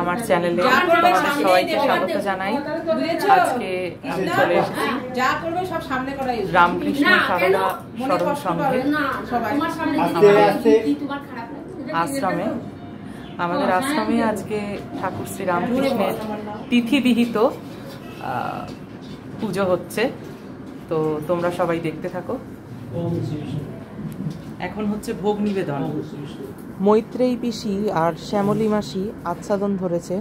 আমার চ্যানেলে তোমাদের সবাইকে স্বাগত জানাই। আজকে আমি চলে এসেছি রামকৃষ্ণ সারদা স্মরণ সংঘে আশ্রমে। আমাদের আশ্রমে আজকে ঠাকুর শ্রী রামকৃষ্ণের তিথিবিহিত পুজো হচ্ছে, তো তোমরা সবাই দেখতে থাকো। এখন হচ্ছে ভোগ নিবেদন। মৈত্রেয়ী পিসি আর শ্যামলী মাসি আচ্ছাদন ধরেছে।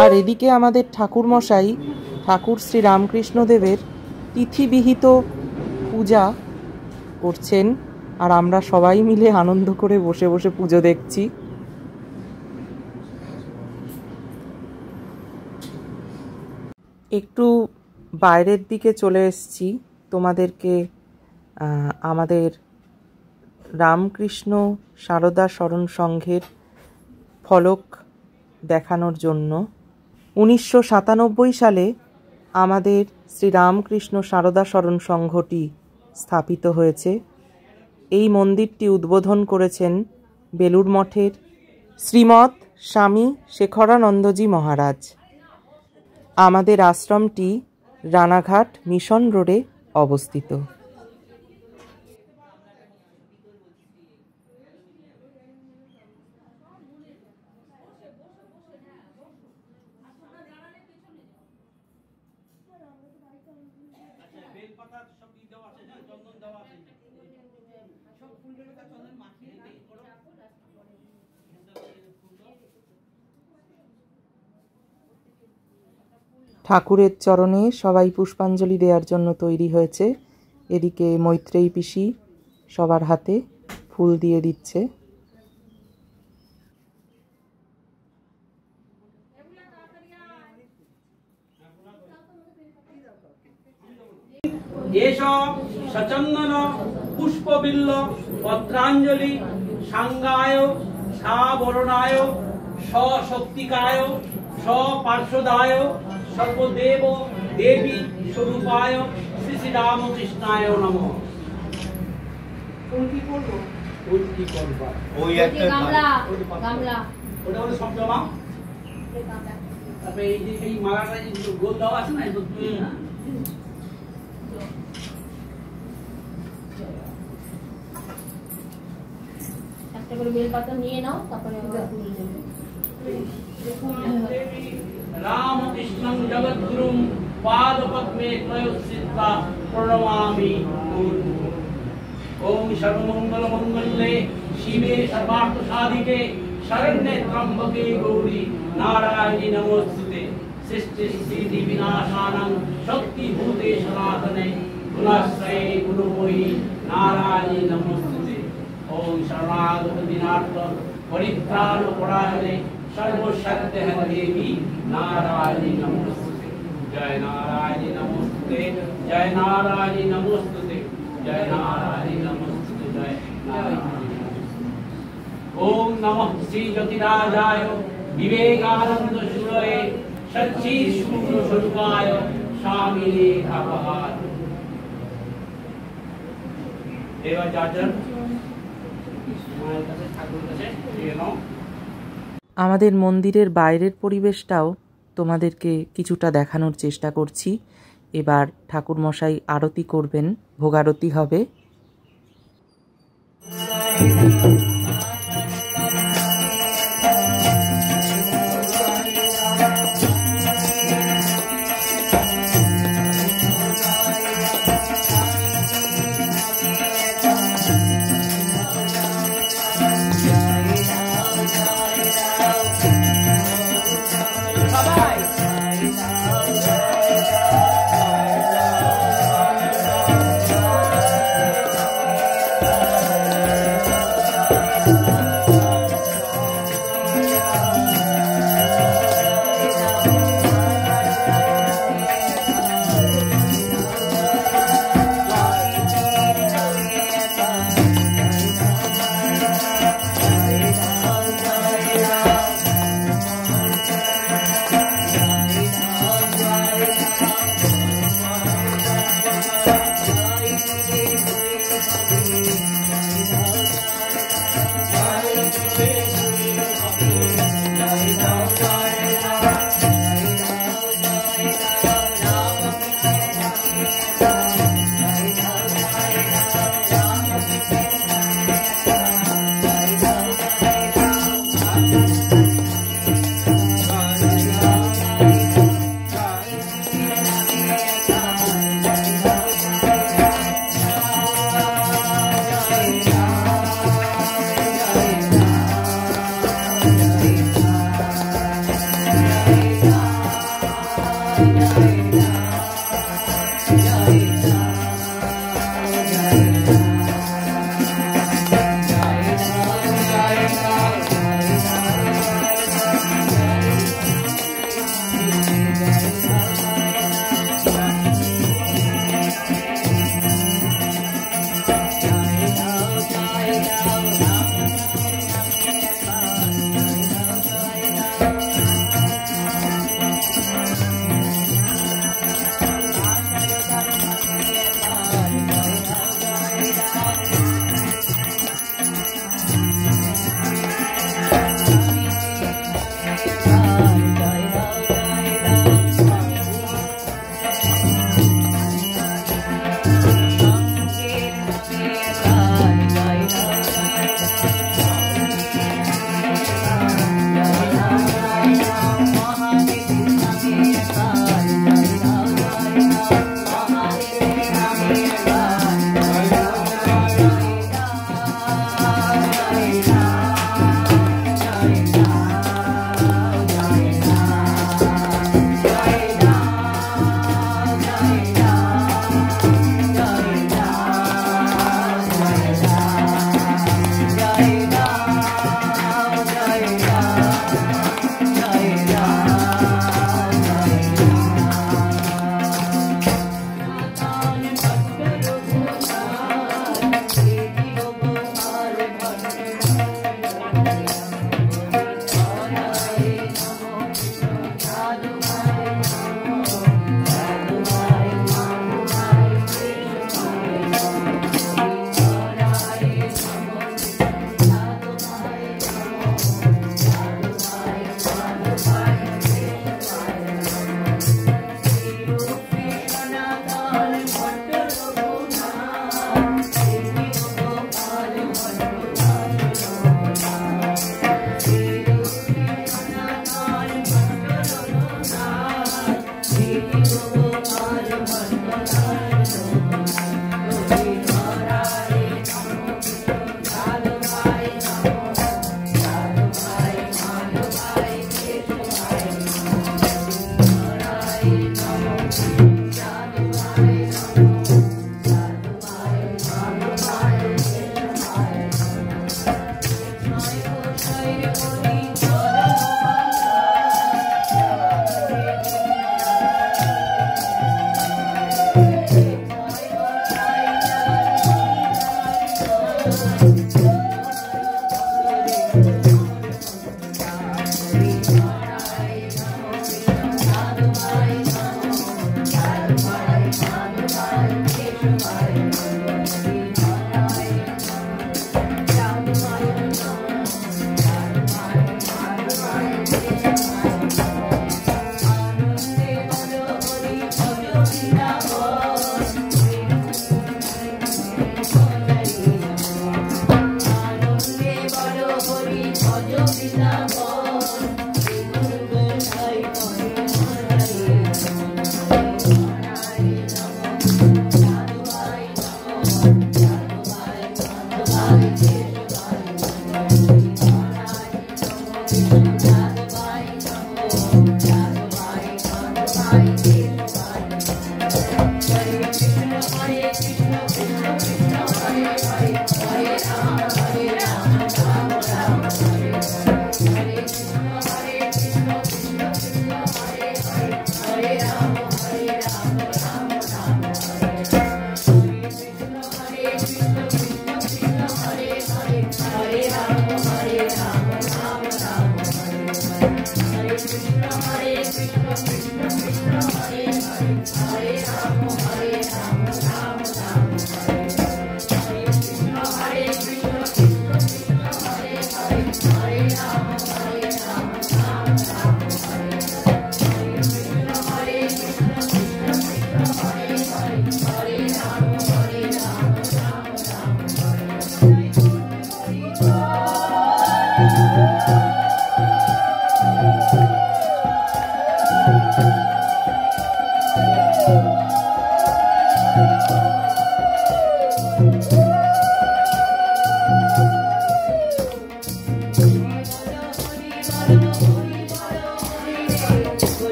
আর এদিকে আমাদের ঠাকুর মশাই ঠাকুর শ্রী রামকৃষ্ণদেবের তিথিবিহিত পূজা করছেন, আর আমরা সবাই মিলে আনন্দ করে বসে বসে পুজো দেখছি। একটু বাইরের দিকে চলে এসেছি তোমাদেরকে আমাদের রামকৃষ্ণ সারদা স্মরণ সংঘের ফলক দেখানোর জন্য। 1997 সালে আমাদের শ্রী রামকৃষ্ণ সারদা স্মরণ সংঘটি স্থাপিত হয়েছে। এই মন্দিরটি উদ্বোধন করেছেন বেলুড় মঠের শ্রীমৎ স্বামী শেখরানন্দজি মহারাজ। আমাদের আশ্রমটি রানাঘাট মিশন রোডে অবস্থিত। ঠাকুরের চরণে সবাই পুষ্পাঞ্জলি দেওয়ার জন্য তৈরি হয়েছে। এদিকে মৈত্রেয়ী পিসি সবার হাতে ফুল দিয়ে দিচ্ছে। সচন্দন পুষ্পবিল্ল পত্রাঞ্জলি সাঙ্গায় সাবরণায় সশক্তিকায় সপার্শ্বদায় সর্বদেব দেবী স্বরূপায় শ্রী শ্রী রামকৃষ্ণায় নমঃ। ওই একটা গামলা ওটা হলো সব জমা। তারপরে এই মালাটা গোল দেওয়া আছে না, একটা করে বেলপাতা নিয়ে নাও, তারপরে রামকৃষ্ণং জগদ্গুরুম পাদপদ্মে ত্রয়োশ্রিতা প্রণমামি। ওম সর্বমঙ্গল মঙ্গলে শিবে সর্বার্থ সাধিকে শরণ্যে ত্র্যম্বকে গৌরী নারায়ণী নমোস্তুতে। সৃষ্টি স্থিতি বিনাশানং শক্তিভূতে সনাতনে গুণাশ্রয়ে গুণময়ী নারায়ণী নমোস্তুতে। ওম শরণাগত দীনার্থ পরিত্রাণ পরায়ণে সর্বশক্তি দেবী নারায়ণী নমোস্তুতে। জয় নারায়ণী নমোস্তুতে, জয় নারায়ণী নমোস্তুতে, জয় নারায়ণী নমোস্তুতে, জয় নারায়ণী। ওম নমঃ শ্রী জ্যোতিরাজায় বিবেকানন্দ সুরয়ে সচ্চিৎ শূন্য স্বরূপায় স্বামিনে ভাবহার। এবার যাজন মায়ের কাছে ঠাকুরের কাছে দিয়ে নাও। আমাদের মন্দিরের বাইরের পরিবেশটাও তোমাদেরকে কিছুটা দেখানোর চেষ্টা করছি। এবার ঠাকুরমশাই আরতি করবেন, ভোগারতি হবে।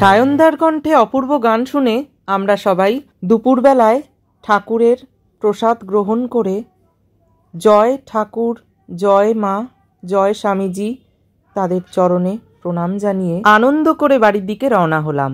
সায়নদার কণ্ঠে অপূর্ব গান শুনে আমরা সবাই দুপুরবেলায় ঠাকুরের প্রসাদ গ্রহণ করে জয় ঠাকুর, জয় মা, জয় স্বামীজি তাদের চরণে প্রণাম জানিয়ে আনন্দ করে বাড়ির দিকে রওনা হলাম।